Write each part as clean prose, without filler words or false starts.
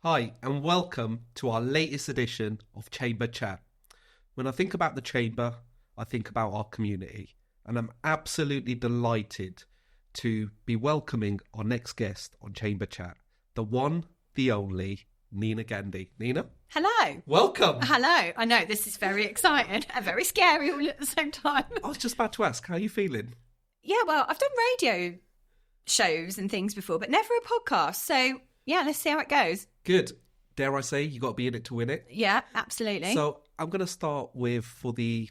Hi, and welcome to our latest edition of Chamber Chat. When I think about the Chamber, I think about our community, and I'm absolutely delighted to be welcoming our next guest on Chamber Chat, the one, the only, Nina Gandy. Nina? Hello. Welcome. Hello. I know, this is very exciting and very scary all at the same time. I was just about to ask, how are you feeling? Yeah, well, I've done radio shows and things before, but never a podcast. So, yeah, let's see how it goes. Good. Dare I say, you got to be in it to win it. Yeah, absolutely. So I'm going to start with, for the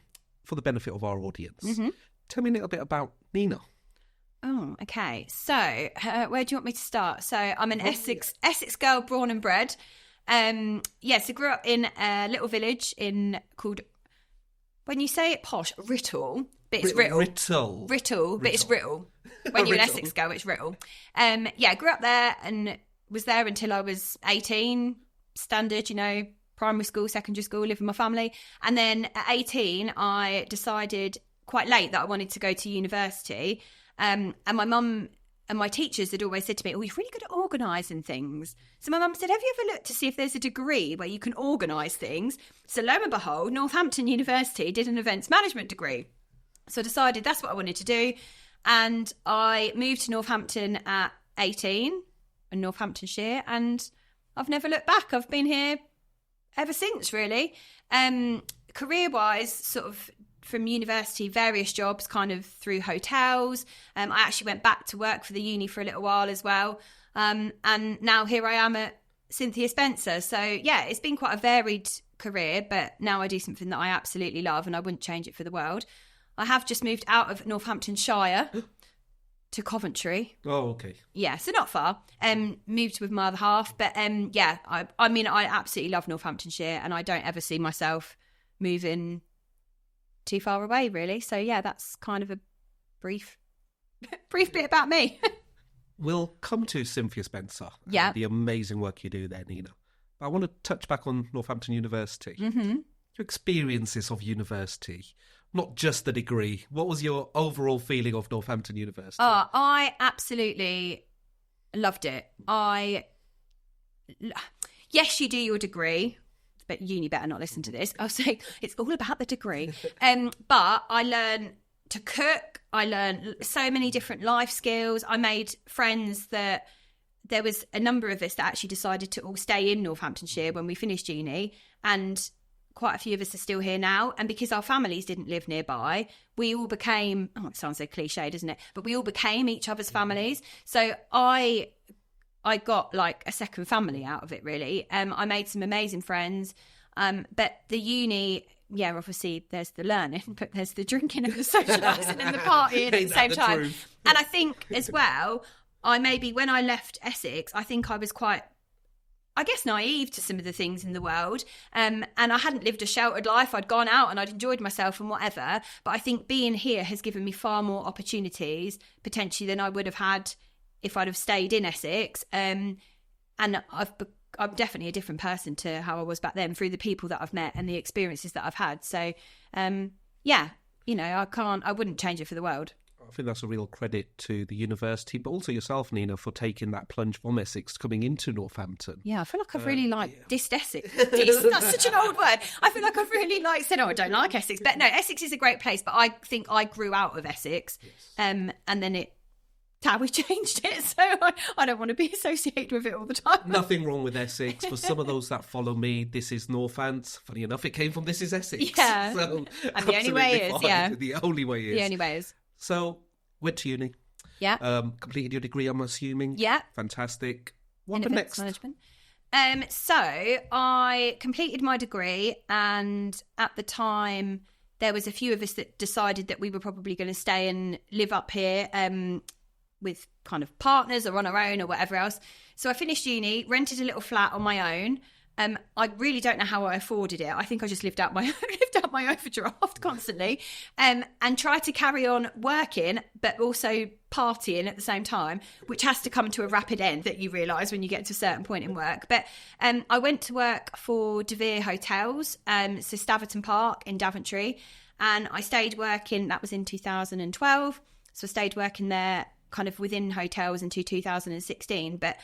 benefit of our audience, tell me a little bit about Nina. Oh, okay. So, where do you want me to start? So, I'm an Essex girl, born and bred. So grew up in a little village called, when you say it posh, Rittle, but it's Rittle. Rittle, but it's Rittle. When you're an Essex girl, it's Rittle. Grew up there and was there until I was 18, standard, primary school, secondary school, live with my family. And then at 18, I decided quite late that I wanted to go to university. And my mum and my teachers had always said to me, you're really good at organising things. So my mum said, have you ever looked to see if there's a degree where you can organise things? So lo and behold, Northampton University did an events management degree. So I decided that's what I wanted to do. And I moved to Northampton at 18, in Northamptonshire, and I've never looked back. I've been here ever since, really. Career-wise, sort of from university, various jobs kind of through hotels. I actually went back to work for the uni for a little while as well. And now here I am at Cynthia Spencer. So, yeah, it's been quite a varied career, but now I do something that I absolutely love and I wouldn't change it for the world. I have just moved out of Northamptonshire to Coventry. Oh, okay. Yeah, so not far. Moved with my other half. But, I absolutely love Northamptonshire and I don't ever see myself moving too far away, really. So, yeah, that's kind of a brief bit about me. We'll come to Cynthia Spencer. Yeah. The amazing work you do there, Nina. But I want to touch back on Northampton University. Mm-hmm. Your experiences of university, not just the degree. What was your overall feeling of Northampton University? I absolutely loved it. Yes, you do your degree, but uni better not listen to this. I'll say it's all about the degree. But I learned to cook. I learned so many different life skills. I made friends that there was a number of us that actually decided to all stay in Northamptonshire when we finished uni, and quite a few of us are still here now. And because our families didn't live nearby, we all became, it sounds so cliche, doesn't it? But we all became each other's families. So I got like a second family out of it, really. I made some amazing friends. But the uni, yeah, obviously there's the learning, but there's the drinking and the socialising and the partying at the same time. Truth? And I think as well, when I left Essex, I think I was quite, I guess, naive to some of the things in the world. And I hadn't lived a sheltered life. I'd gone out and I'd enjoyed myself and whatever. But I think being here has given me far more opportunities, potentially, than I would have had if I'd have stayed in Essex. And I'm definitely a different person to how I was back then through the people that I've met and the experiences that I've had. So, I wouldn't change it for the world. I think that's a real credit to the university, but also yourself, Nina, for taking that plunge from Essex coming into Northampton. Yeah, I feel like I've really dissed Essex. That's such an old word. I feel like I've really said, I don't like Essex. But no, Essex is a great place, but I think I grew out of Essex. Yes. And then how we changed it, so I don't want to be associated with it all the time. Nothing wrong with Essex. For some of those that follow me, this is Northants. Funny enough, it came from this is Essex. Yeah. So, and the only way is, fine. yeah. The only way is. The only way is. So, went to uni. Yeah. Completed your degree, I'm assuming. Yeah. Fantastic. What in happened events next? Management. So I completed my degree, and at the time there was a few of us that decided that we were probably going to stay and live up here with kind of partners or on our own or whatever else. So I finished uni, rented a little flat on my own. I really don't know how I afforded it. I think I just lived out my overdraft constantly, and tried to carry on working, but also partying at the same time, which has to come to a rapid end that you realise when you get to a certain point in work. But I went to work for De Vere Hotels, so Staverton Park in Daventry, and I stayed working. That was in 2012, so I stayed working there kind of within hotels until 2016. But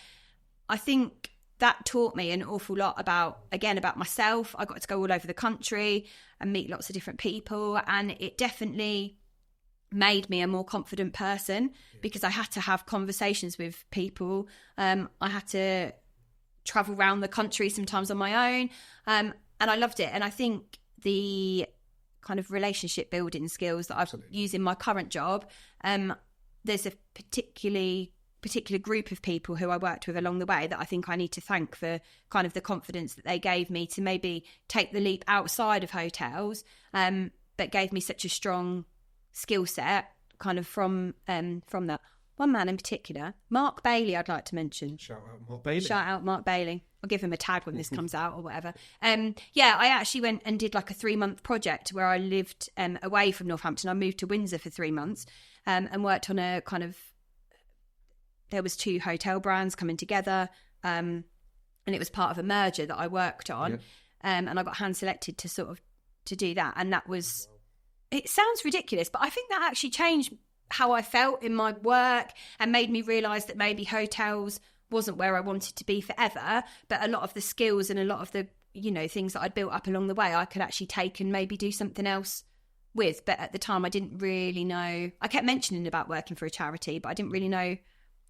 I think that taught me an awful lot about myself. I got to go all over the country and meet lots of different people, and it definitely made me a more confident person because I had to have conversations with people. I had to travel around the country sometimes on my own, and I loved it. And I think the kind of relationship building skills that I've used in my current job, there's a particular group of people who I worked with along the way that I think I need to thank for kind of the confidence that they gave me to maybe take the leap outside of hotels, but gave me such a strong skill set kind of from that. One man in particular, Mark Bailey, I'd like to mention. Shout out Mark Bailey. Shout out Mark Bailey. I'll give him a tag when this comes out or whatever. I actually went and did like a 3-month project where I lived away from Northampton. I moved to Windsor for 3 months and worked on a kind of, there was 2 hotel brands coming together, and it was part of a merger that I worked on, and I got hand selected to do that. And that was, it sounds ridiculous, but I think that actually changed how I felt in my work and made me realise that maybe hotels wasn't where I wanted to be forever, but a lot of the skills and a lot of the, things that I'd built up along the way, I could actually take and maybe do something else with. But at the time, I didn't really know. I kept mentioning about working for a charity, but I didn't really know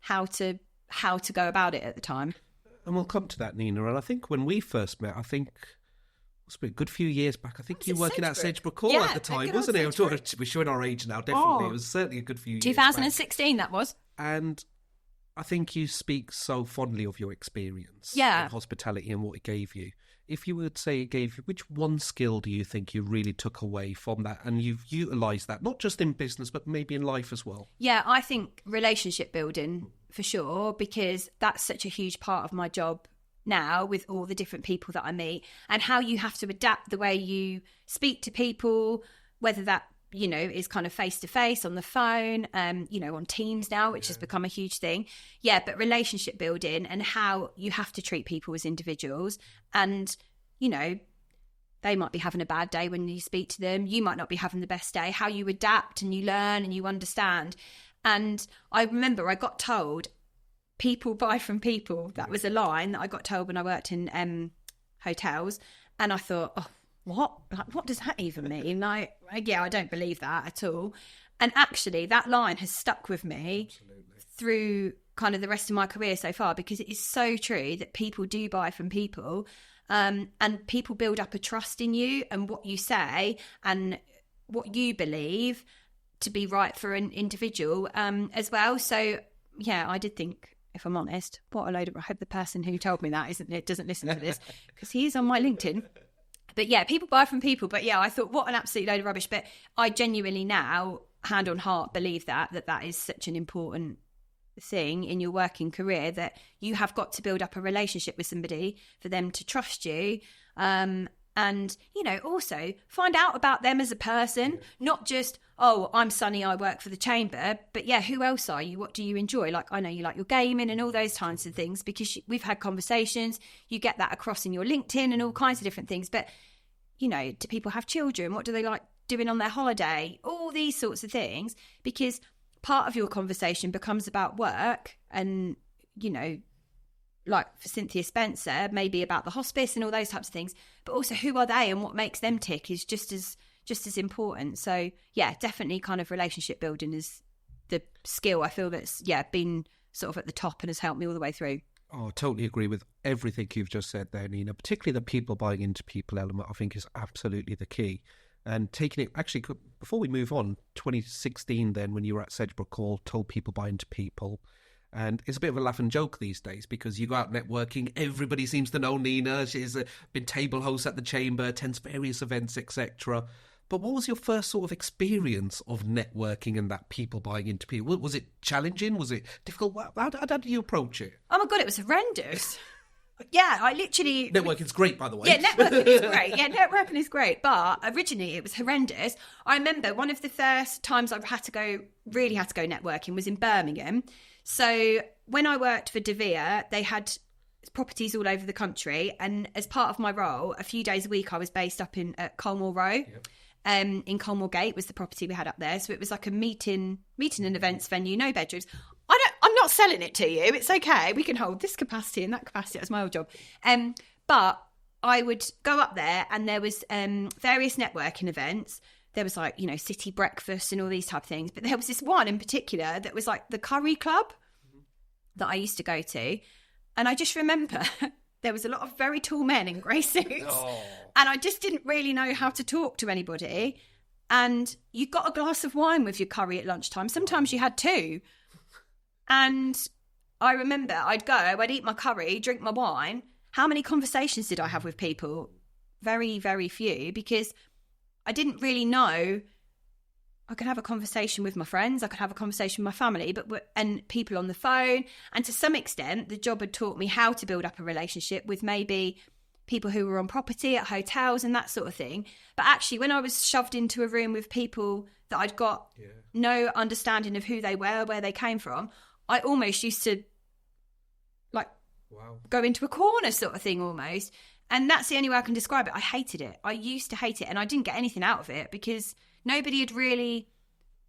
how to go about it at the time. And we'll come to that, Nina. And I think when we first met, it's been a good few years back. I think you were working at Sagebrook Hall at the time, wasn't it? We're showing our age now, definitely. It was certainly a good few years 2016, back. That was. And I think you speak so fondly of your experience in hospitality and what it gave you. If you would say it gave you, which one skill do you think you really took away from that and you've utilised that, not just in business, but maybe in life as well? Yeah, I think relationship building for sure, because that's such a huge part of my job now with all the different people that I meet, and how you have to adapt the way you speak to people, whether that, is kind of face to face, on the phone, on Teams now, which has become a huge thing. Yeah, but relationship building and how you have to treat people as individuals. And, they might be having a bad day when you speak to them. You might not be having the best day. How you adapt and you learn and you understand. And I remember I got told, people buy from people. That was a line that I got told when I worked in hotels. And I thought, oh, what? Like, what does that even mean? Like, yeah, I don't believe that at all. And actually, that line has stuck with me through kind of the rest of my career so far, because it is so true that people do buy from people, and people build up a trust in you and what you say and what you believe to be right for an individual as well. So, yeah, I did think, if I'm honest, what a load of... I hope the person who told me that doesn't listen to this, because he's on my LinkedIn. But yeah, people buy from people. But yeah, I thought, what an absolute load of rubbish. But I genuinely now, hand on heart, believe that is such an important thing in your working career, that you have got to build up a relationship with somebody for them to trust you. And, also find out about them as a person, not just, oh, I'm Sunny, I work for the Chamber. But yeah, who else are you? What do you enjoy? Like, I know you like your gaming and all those kinds of things, because we've had conversations. You get that across in your LinkedIn and all kinds of different things. But, do people have children? What do they like doing on their holiday? All these sorts of things, because part of your conversation becomes about work and, like for Cynthia Spencer, maybe about the hospice and all those types of things, but also who are they and what makes them tick is just as important. So yeah, definitely kind of relationship building is the skill I feel that's been sort of at the top and has helped me all the way through. Oh, I totally agree with everything you've just said there, Nina. Particularly the people buying into people element, I think, is absolutely the key. And taking it, actually, before we move on, 2016 then, when you were at Sagebrook Hall, told people buy into people. And it's a bit of a laugh and joke these days, because you go out networking, everybody seems to know Nina. She's been table host at the Chamber, attends various events, etc. But what was your first sort of experience of networking and that people buying into people? Was it challenging? Was it difficult? How did you approach it? Oh my God, it was horrendous. Yeah, I literally... Networking's great, by the way. Yeah, networking is great. Yeah, networking is great. But originally it was horrendous. I remember one of the first times I really had to go networking was in Birmingham. So when I worked for De Vere, they had properties all over the country. And as part of my role, a few days a week, I was based up at Colmore Row. Yep. In Colmore Gate was the property we had up there. So it was like a meeting and events venue, no bedrooms. I'm not not selling it to you. It's okay. We can hold this capacity and that capacity. That's my old job. But I would go up there, and there was various networking events. There was like, city breakfast and all these type of things. But there was this one in particular that was like the curry club that I used to go to. And I just remember there was a lot of very tall men in grey suits. Oh. And I just didn't really know how to talk to anybody. And you got a glass of wine with your curry at lunchtime. Sometimes you had two. And I remember I'd eat my curry, drink my wine. How many conversations did I have with people? Very, very few, because I didn't really know. I could have a conversation with my friends, I could have a conversation with my family, and people on the phone. And to some extent, the job had taught me how to build up a relationship with maybe people who were on property at hotels and that sort of thing. But actually, when I was shoved into a room with people that I'd got no understanding of who they were, where they came from, I almost used to go into a corner sort of thing almost. And that's the only way I can describe it. I hated it. I used to hate it, and I didn't get anything out of it because nobody had really,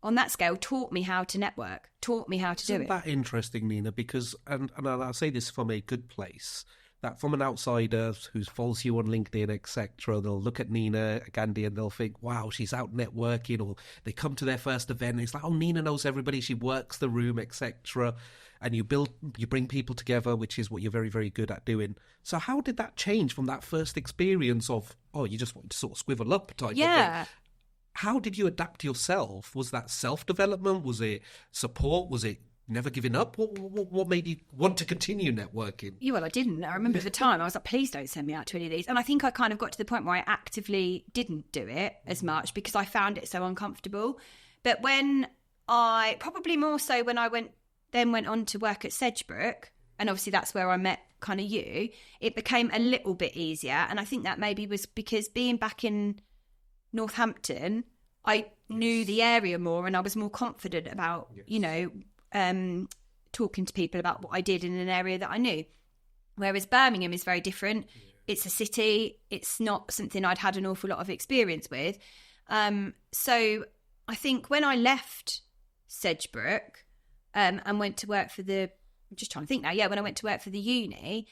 on that scale, taught me how to network, taught me how to do it. Isn't that interesting, Nina? Because, and I'll say this from a good place, that from an outsider who follows you on LinkedIn, etc., they'll look at Nina, Gandy, and they'll think, wow, she's out networking, or they come to their first event and it's like, oh, Nina knows everybody, she works the room, etc., and you bring people together, which is what you're very, very good at doing. So how did that change from that first experience of, oh, you just want to sort of swivel up type of thing? How did you adapt yourself? Was that self-development? Was it support? Was it never giving up? What made you want to continue networking? Yeah, well, I didn't. I remember at the time I was like, please don't send me out to any of these. And I think I kind of got to the point where I actively didn't do it as much because I found it so uncomfortable. But probably more so when I went on to work at Sedgebrook, and obviously that's where I met kind of you, it became a little bit easier. And I think that maybe was because being back in Northampton, I knew the area more and I was more confident about, talking to people about what I did in an area that I knew. Whereas Birmingham is very different. It's a city. It's not something I'd had an awful lot of experience with. So I think when I left Sedgebrook and went to work for I'm just trying to think now. Yeah, when I went to work for the uni,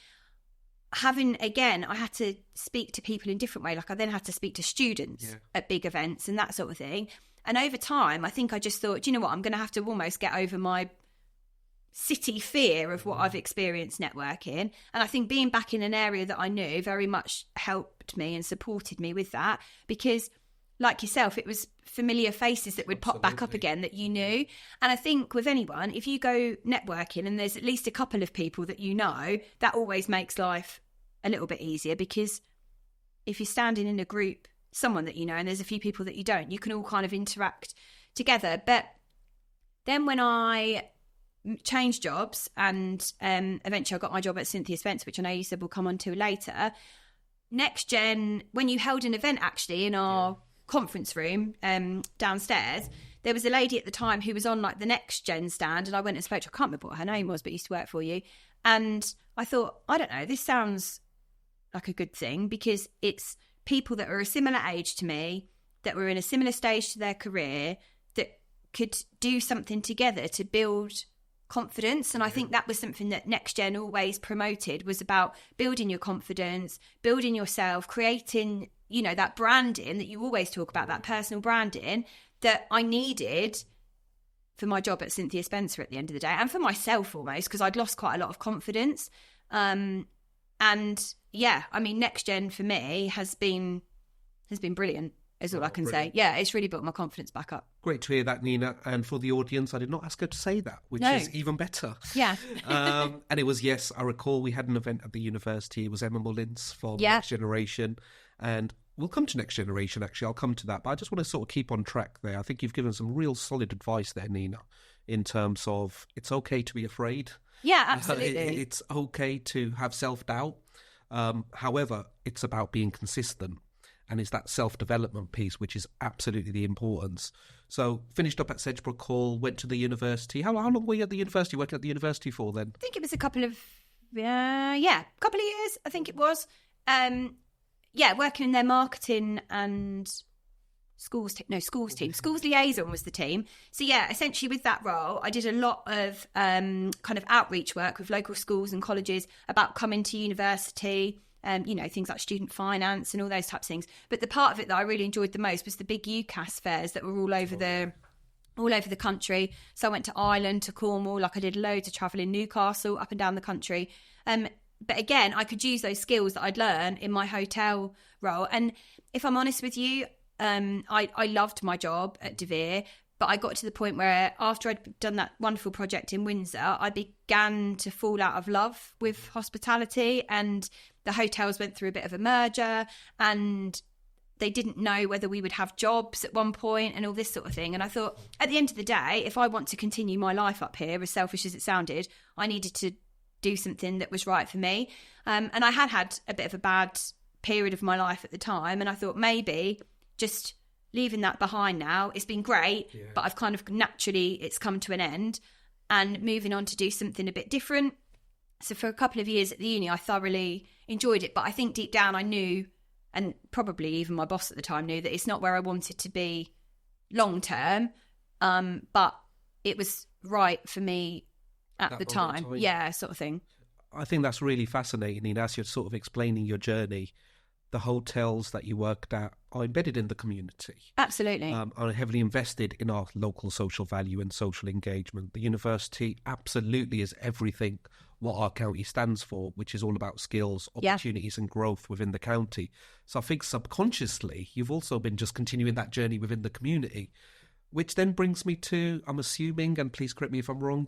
I had to speak to people in different way. Like I then had to speak to students at big events and that sort of thing. And over time, I think I just thought, do you know what? I'm going to have to almost get over my city fear of what I've experienced networking. And I think being back in an area that I knew very much helped me and supported me with that because, like yourself, it was familiar faces that would pop back up again that you knew. And I think with anyone, if you go networking and there's at least a couple of people that you know, that always makes life a little bit easier because if you're standing in a group, someone that you know, and there's a few people that you don't, you can all kind of interact together. But then when I changed jobs and eventually I got my job at Cynthia Spencer, which I know you said we'll come on to later, Next Gen, when you held an event actually in our conference room downstairs, there was a lady at the time who was on like the Next Gen stand, and I went and spoke to her. I can't remember what her name was, but used to work for you. And I thought, I don't know, this sounds like a good thing because it's people that are a similar age to me, that were in a similar stage to their career, that could do something together to build confidence. And I think that was something that Next Gen always promoted, was about building your confidence, building yourself, creating, that branding that you always talk about, that personal branding that I needed for my job at Cynthia Spencer at the end of the day, and for myself almost, because I'd lost quite a lot of confidence. Next Gen for me has been brilliant, is all I can say. Yeah, it's really built my confidence back up. Great to hear that, Nina. And for the audience, I did not ask her to say that, which is even better. Yeah. And it was, yes, I recall we had an event at the university. It was Emma Mullins for Next Generation. And we'll come to Next Generation, actually. I'll come to that. But I just want to sort of keep on track there. I think you've given some real solid advice there, Nina, in terms of it's okay to be afraid. Yeah, absolutely. It's okay to have self-doubt. However, it's about being consistent. And it's that self-development piece, which is absolutely the importance. So finished up at Sedgebrook Hall, went to the university. How long were you at the university, working at the university for then? I think it was a couple of years, I think it was. Working in their marketing and schools liaison was the team. So yeah, essentially with that role, I did a lot of kind of outreach work with local schools and colleges about coming to university, things like student finance and all those types of things. But the part of it that I really enjoyed the most was the big UCAS fairs that were all over the country. So I went to Ireland, to Cornwall, I did loads of travel in Newcastle, up and down the country. But again, I could use those skills that I'd learned in my hotel role. And if I'm honest with you, I loved my job at De Vere, but I got to the point where after I'd done that wonderful project in Windsor, I began to fall out of love with hospitality, and the hotels went through a bit of a merger, and they didn't know whether we would have jobs at one point and all this sort of thing. And I thought, at the end of the day, if I want to continue my life up here, as selfish as it sounded, I needed to do something that was right for me. And I had a bit of a bad period of my life at the time, and I thought maybe just leaving that behind now. It's been great, but I've kind of naturally, it's come to an end, and moving on to do something a bit different. So for a couple of years at the uni, I thoroughly enjoyed it, but I think deep down I knew, and probably even my boss at the time knew, that it's not where I wanted to be long term, but it was right for me at the time. Yeah, sort of thing. I think that's really fascinating. And as you're sort of explaining your journey, the hotels that you worked at are embedded in the community. Absolutely. Are heavily invested in our local social value and social engagement. The university absolutely is everything what our county stands for, which is all about skills, opportunities and growth within the county. So I think subconsciously, you've also been just continuing that journey within the community, which then brings me to, I'm assuming, and please correct me if I'm wrong,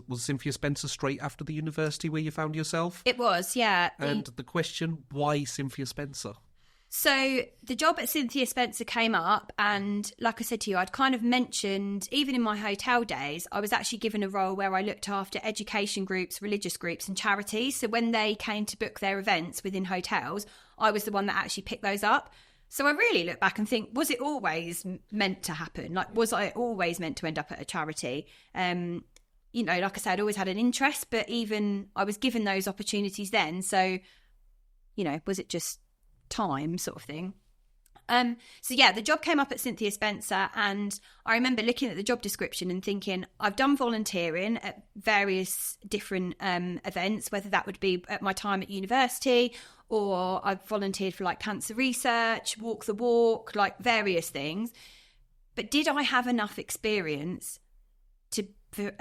was Cynthia Spencer straight after the university where you found yourself? It was, yeah. And the question, why Cynthia Spencer? So the job at Cynthia Spencer came up, and like I said to you, I'd kind of mentioned, even in my hotel days, I was actually given a role where I looked after education groups, religious groups and charities. So when they came to book their events within hotels, I was the one that actually picked those up. So I really look back and think, was it always meant to happen? Was I always meant to end up at a charity? Like I said, I'd always had an interest, but even I was given those opportunities then. So, was it just time sort of thing? The job came up at Cynthia Spencer, and I remember looking at the job description and thinking, I've done volunteering at various different events, whether that would be at my time at university, or I've volunteered for cancer research, walk the walk, various things. But did I have enough experience for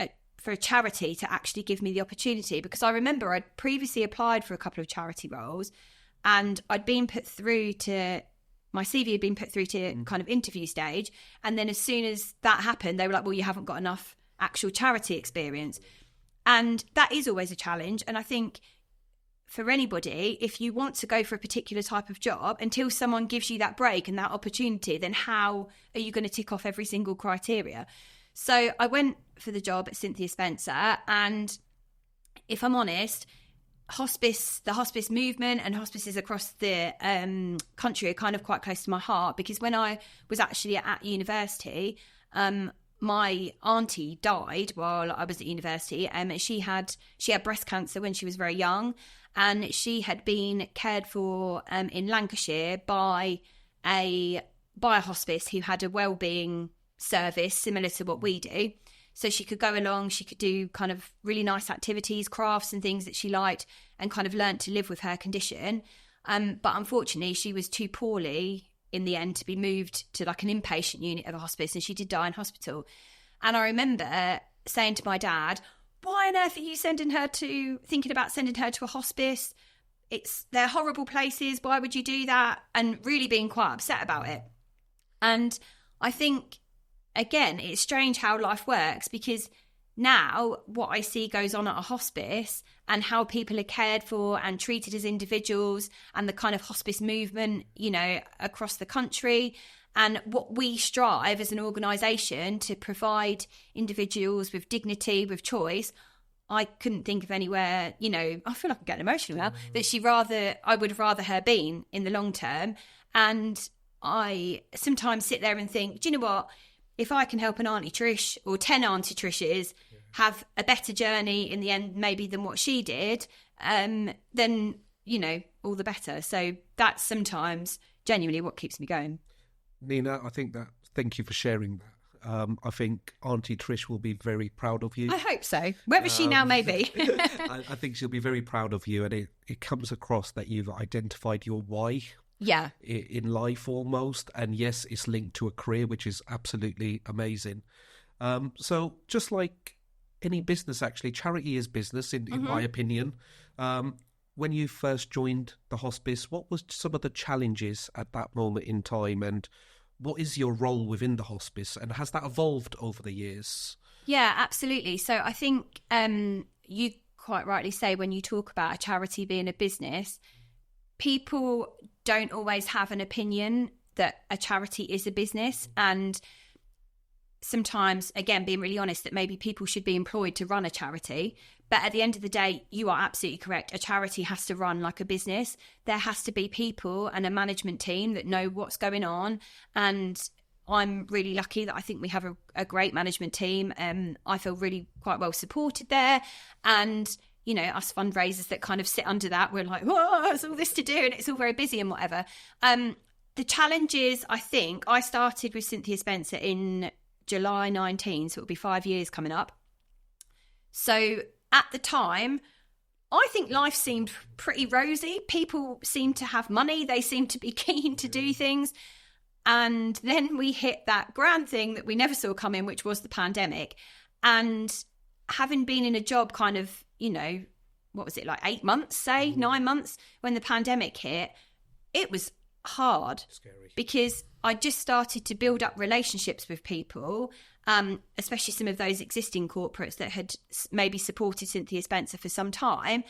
a charity to actually give me the opportunity? Because I remember I'd previously applied for a couple of charity roles, and I'd been put through to, my CV had been put through to kind of interview stage. And then as soon as that happened, they were like, well, you haven't got enough actual charity experience. And that is always a challenge. And I think for anybody, if you want to go for a particular type of job, until someone gives you that break and that opportunity, then how are you going to tick off every single criteria? So I went for the job at Cynthia Spencer, and if I'm honest, the hospice movement and hospices across the country are kind of quite close to my heart, because when I was actually at university, my auntie died while I was at university. She had breast cancer when she was very young, and she had been cared for in Lancashire by a hospice who had a wellbeing service similar to what we do. So she could go along, she could do kind of really nice activities, crafts and things that she liked, and kind of learnt to live with her condition. But unfortunately, she was too poorly in the end to be moved to an inpatient unit of a hospice, and she did die in hospital. And I remember saying to my dad, why on earth are you thinking about sending her to a hospice? They're horrible places. Why would you do that? And really being quite upset about it. And I think, again, it's strange how life works, because now what I see goes on at a hospice and how people are cared for and treated as individuals, and the kind of hospice movement, across the country, and what we strive as an organisation to provide individuals with dignity, with choice. I couldn't think of anywhere, I feel like I'm getting emotional now, that I would have rather her been in the long term. And I sometimes sit there and think, do you know what? If I can help an Auntie Trish or 10 Auntie Trishes have a better journey in the end, maybe than what she did, then, all the better. So that's sometimes genuinely what keeps me going. Nina, I think that. Thank you for sharing that. I think Auntie Trish will be very proud of you. I hope so. Wherever she now may be. I think she'll be very proud of you, and it comes across that you've identified your why. Yeah. In life almost, and yes, it's linked to a career, which is absolutely amazing. So just like any business, actually, charity is business, in my opinion. When you first joined the hospice, what was some of the challenges at that moment in time, and what is your role within the hospice, and has that evolved over the years? Yeah, absolutely. So I think you quite rightly say, when you talk about a charity being a business, people don't always have an opinion that a charity is a business. And sometimes, again, being really honest, that maybe people should be employed to run a charity. But at the end of the day, you are absolutely correct. A charity has to run like a business. There has to be people and a management team that know what's going on. And I'm really lucky that I think we have a great management team. I feel really quite well supported there. And, you know, us fundraisers that kind of sit under that, we're like, whoa, there's all this to do and it's all very busy and whatever. The challenges, I think, I started with Cynthia Spencer in July 19, so it'll be 5 years coming up. So at the time, I think life seemed pretty rosy. People seemed to have money. They seemed to be keen to do things. And then we hit that grand thing that we never saw coming, which was the pandemic. And having been in a job kind of, you know, what was it, like 8 months, say, 9 months, when the pandemic hit, it was hard. Scary. Because I just started to build up relationships with people, especially some of those existing corporates that had maybe supported Cynthia Spencer for some time.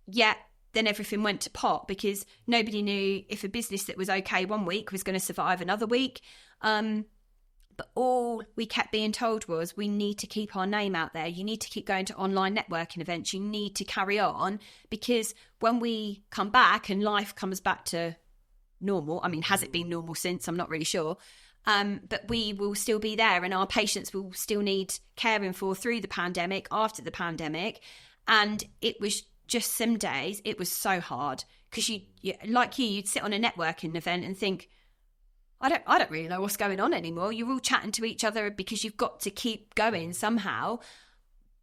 Yet then everything went to pot because nobody knew if a business that was okay one week was going to survive another week. But all we kept being told was, we need to keep our name out there. You need to keep going to online networking events. You need to carry on, because when we come back and life comes back to normal, I mean, has it been normal since? I'm not really sure. But we will still be there, and our patients will still need caring for through the pandemic, after the pandemic. And it was just some days, it was so hard because you'd sit on a networking event and think, I don't really know what's going on anymore. You're all chatting to each other because you've got to keep going somehow.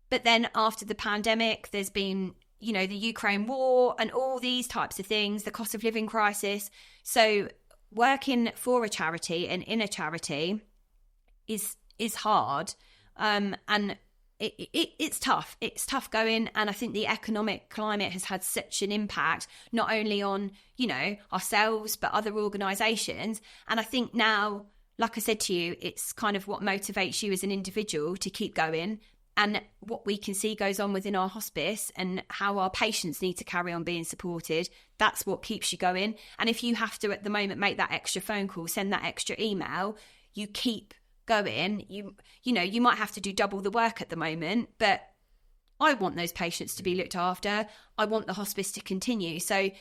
But then after the pandemic, there's been, you know, the Ukraine war and all these types of things, the cost of living crisis. So working for a charity and in a charity is hard. And it's tough. It's tough going. And I think the economic climate has had such an impact, not only on, you know, ourselves, but other organisations. And I think now, like I said to you, it's kind of what motivates you as an individual to keep going. And what we can see goes on within our hospice and how our patients need to carry on being supported, that's what keeps you going. And if you have to, at the moment, make that extra phone call, send that extra email, you keep going. You know, you might have to do double the work at the moment, but I want those patients to be looked after. I want the hospice to continue. So,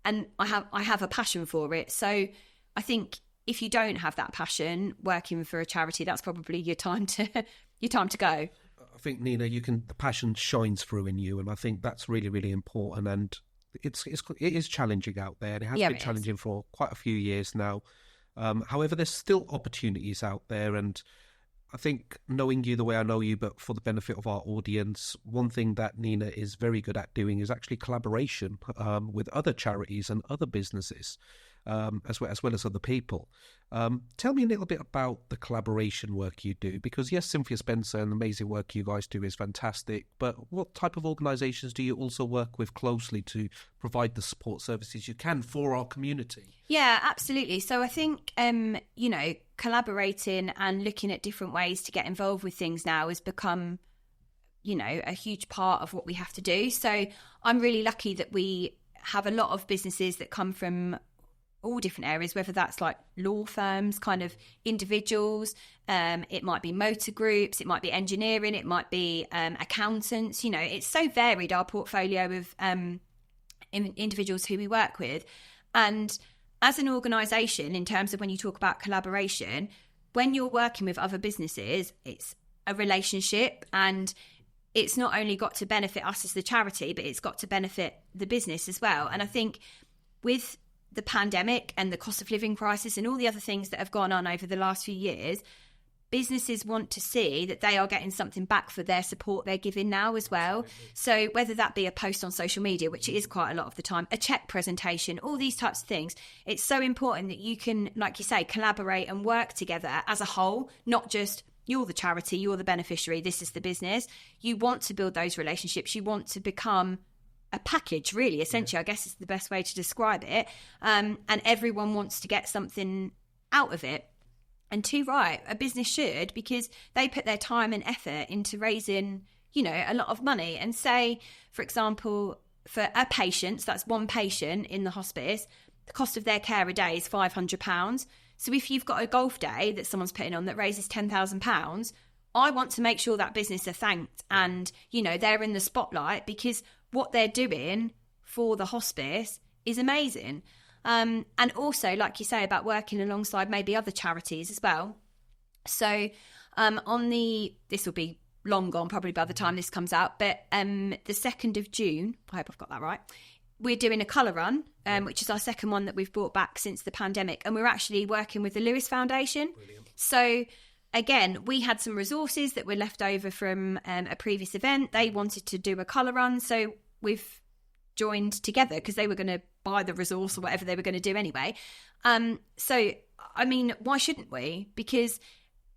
and I have a passion for it. So I think if you don't have that passion working for a charity, that's probably your time to go. I think, Nina, the passion shines through in you, and I think that's really, really important. And it is challenging out there, and it has been challenging for quite a few years now. However, there's still opportunities out there, and I think, knowing you the way I know you, but for the benefit of our audience, one thing that Nina is very good at doing is actually collaboration with other charities and other businesses, as well as other people. Tell me a little bit about the collaboration work you do, because yes, Cynthia Spencer and the amazing work you guys do is fantastic, but what type of organisations do you also work with closely to provide the support services you can for our community? Yeah, absolutely. So I think, you know, collaborating and looking at different ways to get involved with things now has become, you know, a huge part of what we have to do. So I'm really lucky that we have a lot of businesses that come from all different areas, whether that's like law firms, kind of individuals, it might be motor groups, it might be engineering, it might be accountants. You know, it's so varied, our portfolio of individuals who we work with. And as an organisation, in terms of when you talk about collaboration, when you're working with other businesses, it's a relationship, and it's not only got to benefit us as the charity, but it's got to benefit the business as well. And I think with the pandemic and the cost of living crisis and all the other things that have gone on over the last few years, businesses want to see that they are getting something back for their support they're giving now as well. Absolutely. So whether that be a post on social media, which it is quite a lot of the time, a check presentation, all these types of things, it's so important that you can, like you say, collaborate and work together as a whole, not just you're the charity, you're the beneficiary, this is the business. You want to build those relationships. You want to become a package, really, essentially, I guess is the best way to describe it. And everyone wants to get something out of it. And too right, a business should, because they put their time and effort into raising, a lot of money. And say, for example, for a patient, so that's one patient in the hospice, the cost of their care a day is £500. So if you've got a golf day that someone's putting on that raises £10,000, I want to make sure that business are thanked and, they're in the spotlight, because what they're doing for the hospice is amazing. And also, like you say, about working alongside maybe other charities as well. So this will be long gone probably by the time this comes out, but the 2nd of June, I hope I've got that right, we're doing a colour run, which is our second one that we've brought back since the pandemic. And we're actually working with the Lewis Foundation. Brilliant. So again, we had some resources that were left over from a previous event. They wanted to do a colour run. So we've joined together because they were going to buy the resource or whatever they were going to do anyway. So, I mean, why shouldn't we? Because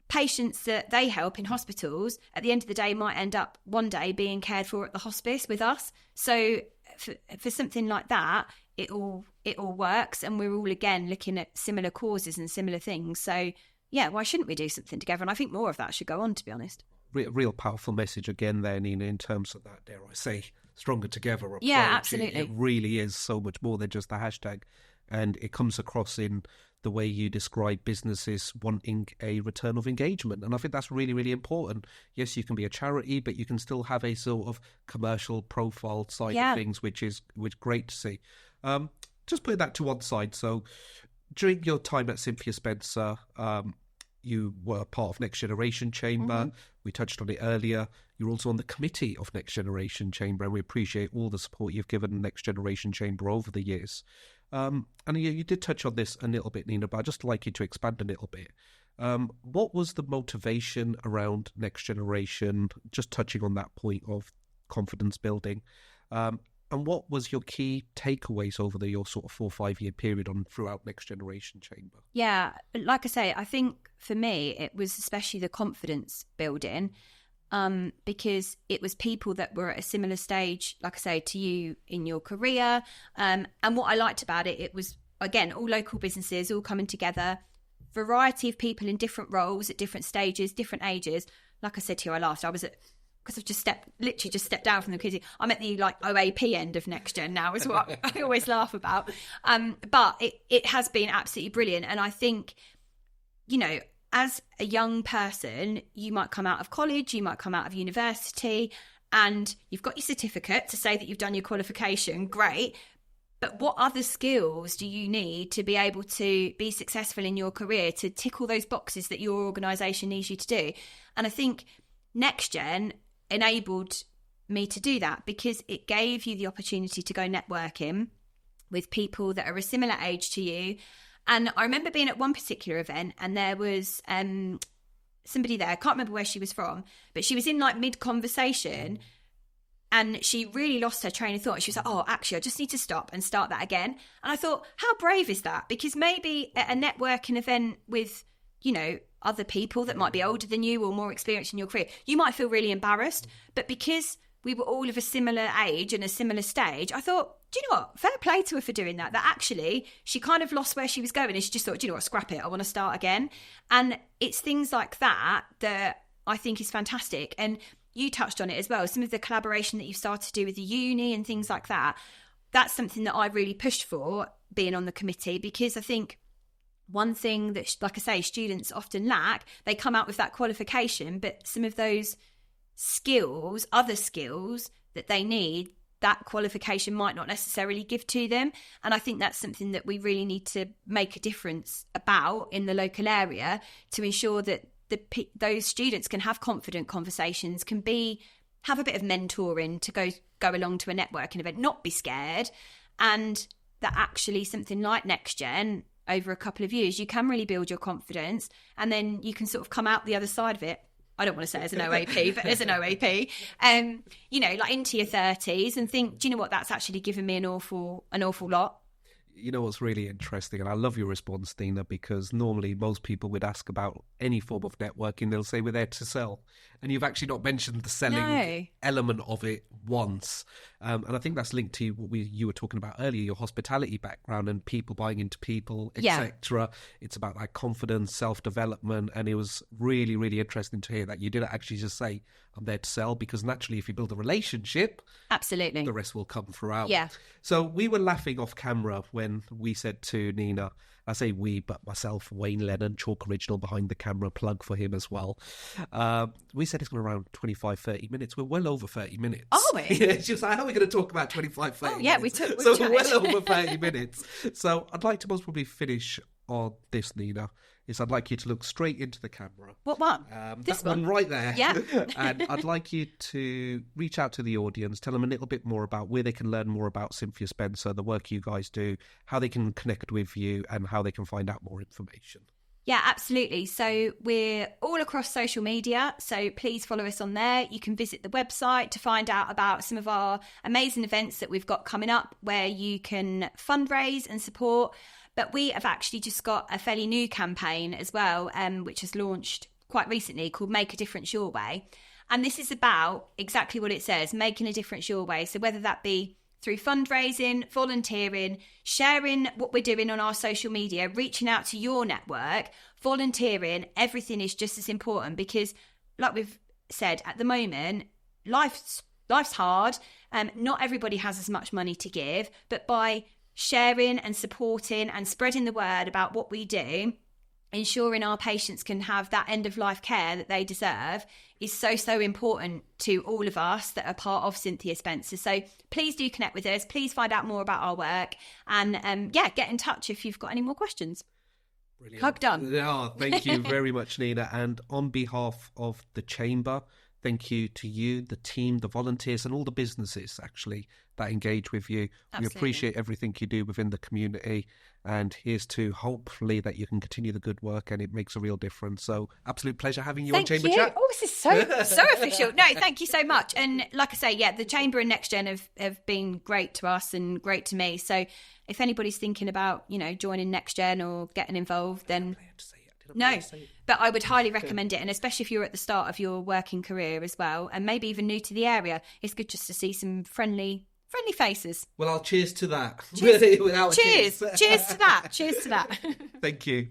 patients that they help in hospitals at the end of the day might end up one day being cared for at the hospice with us. So for something like that, it all works, and we're all again looking at similar causes and similar things. So yeah, why shouldn't we do something together? And I think more of that should go on, to be honest. Real powerful message again there, Nina, in terms of that, dare I say, stronger together approach. Yeah, absolutely. It really is so much more than just the hashtag, and it comes across in the way you describe businesses wanting a return of engagement. And I think that's really, really important. Yes, you can be a charity, but you can still have a sort of commercial profile side of things, which is great to see. Just putting that to one side. So during your time at Cynthia Spencer, you were part of Next Generation Chamber. Mm-hmm. We touched on it earlier. You're also on the committee of Next Generation Chamber, and we appreciate all the support you've given Next Generation Chamber over the years. And you did touch on this a little bit, Nina, but I'd just like you to expand a little bit. What was the motivation around Next Generation, just touching on that point of confidence building? And what was your key takeaways over your sort of 4 or 5 year period on throughout Next Generation Chamber? Yeah, like I say, I think for me, it was especially the confidence building, because it was people that were at a similar stage, like I say, to you in your career. And what I liked about it, it was, again, all local businesses, all coming together, variety of people in different roles at different stages, different ages. Like I said to you, I laughed. I was at... because I've literally just stepped down from the committee. I'm at the OAP end of Next Gen now, is what I always laugh about. But it has been absolutely brilliant. And I think, as a young person, you might come out of college, you might come out of university, and you've got your certificate to say that you've done your qualification. Great. But what other skills do you need to be able to be successful in your career, to tick all those boxes that your organisation needs you to do? And I think Next Gen enabled me to do that, because it gave you the opportunity to go networking with people that are a similar age to you. And I remember being at one particular event, and there was somebody there, I can't remember where she was from, but she was in mid-conversation, and she really lost her train of thought. She was like, oh, actually, I just need to stop and start that again. And I thought, how brave is that? Because maybe at a networking event with, other people that might be older than you or more experienced in your career, you might feel really embarrassed. But because we were all of a similar age and a similar stage, I thought, do you know what? Fair play to her for doing that. That actually, she kind of lost where she was going, and she just thought, do you know what? Scrap it. I want to start again. And it's things like that that I think is fantastic. And you touched on it as well. Some of the collaboration that you've started to do with the uni and things like that, that's something that I really pushed for being on the committee, because I think one thing that, like I say, students often lack, they come out with that qualification, but some of those skills, other skills that they need, that qualification might not necessarily give to them. And I think that's something that we really need to make a difference about in the local area, to ensure that those students can have confident conversations, can have a bit of mentoring to go along to a networking event, not be scared, and that actually something like Next Gen over a couple of years, you can really build your confidence, and then you can sort of come out the other side of it. I don't want to say as an OAP, but as an OAP, you know, like into your 30s and think, do you know what, that's actually given me an awful lot. You know what's really interesting, and I love your response, Nina, because normally most people would ask about any form of networking. They'll say we're there to sell. And you've actually not mentioned the selling element of it once. And I think that's linked to what you were talking about earlier, your hospitality background and people buying into people, etc. It's about like confidence, self-development. And it was really, really interesting to hear that you didn't actually just say, I'm there to sell, because naturally if you build a relationship, absolutely, the rest will come throughout. Yeah. So we were laughing off camera when we said to Nina, I say we, but myself, Wayne Lennon, Chalk Original behind the camera, plug for him as well. We said it's going to around 25, 30 minutes. We're well over 30 minutes. Are we? Yeah, she was like, how are we going to talk about 25, 30 minutes? Yeah, we took. So we're well over 30 minutes. So I'd like to most probably finish on this, Nina, is I'd like you to look straight into the camera. What one? This one right there. Yeah. And I'd like you to reach out to the audience, tell them a little bit more about where they can learn more about Cynthia Spencer, the work you guys do, how they can connect with you, and how they can find out more information. Yeah, absolutely. So we're all across social media, so please follow us on there. You can visit the website to find out about some of our amazing events that we've got coming up where you can fundraise and support. But we have actually just got a fairly new campaign as well, which has launched quite recently, called Make a Difference Your Way. And this is about exactly what it says, making a difference your way. So whether that be through fundraising, volunteering, sharing what we're doing on our social media, reaching out to your network, volunteering, everything is just as important, because like we've said, at the moment, life's hard. Not everybody has as much money to give, but by sharing and supporting and spreading the word about what we do, ensuring our patients can have that end of life care that they deserve, is so important to all of us that are part of Cynthia Spencer. So please do connect with us. Please find out more about our work, and get in touch if you've got any more questions. Brilliant. Hug done. Oh, thank you very much, Nina. And on behalf of the Chamber, thank you to you, the team, the volunteers, and all the businesses actually that engage with you. Absolutely. We appreciate everything you do within the community, and here's to hopefully that you can continue the good work and it makes a real difference. So absolute pleasure having you on Chamber Chat. Oh, this is so official. No, thank you so much. And like I say, yeah, the Chamber and Next Gen have been great to us and great to me. So if anybody's thinking about, joining Next Gen or getting involved, then no, but I would highly recommend it. And especially if you're at the start of your working career as well, and maybe even new to the area, it's good just to see some friendly faces. Well, I'll cheers to that. Cheers. Without cheers. cheers. Cheers to that. Cheers to that. Thank you.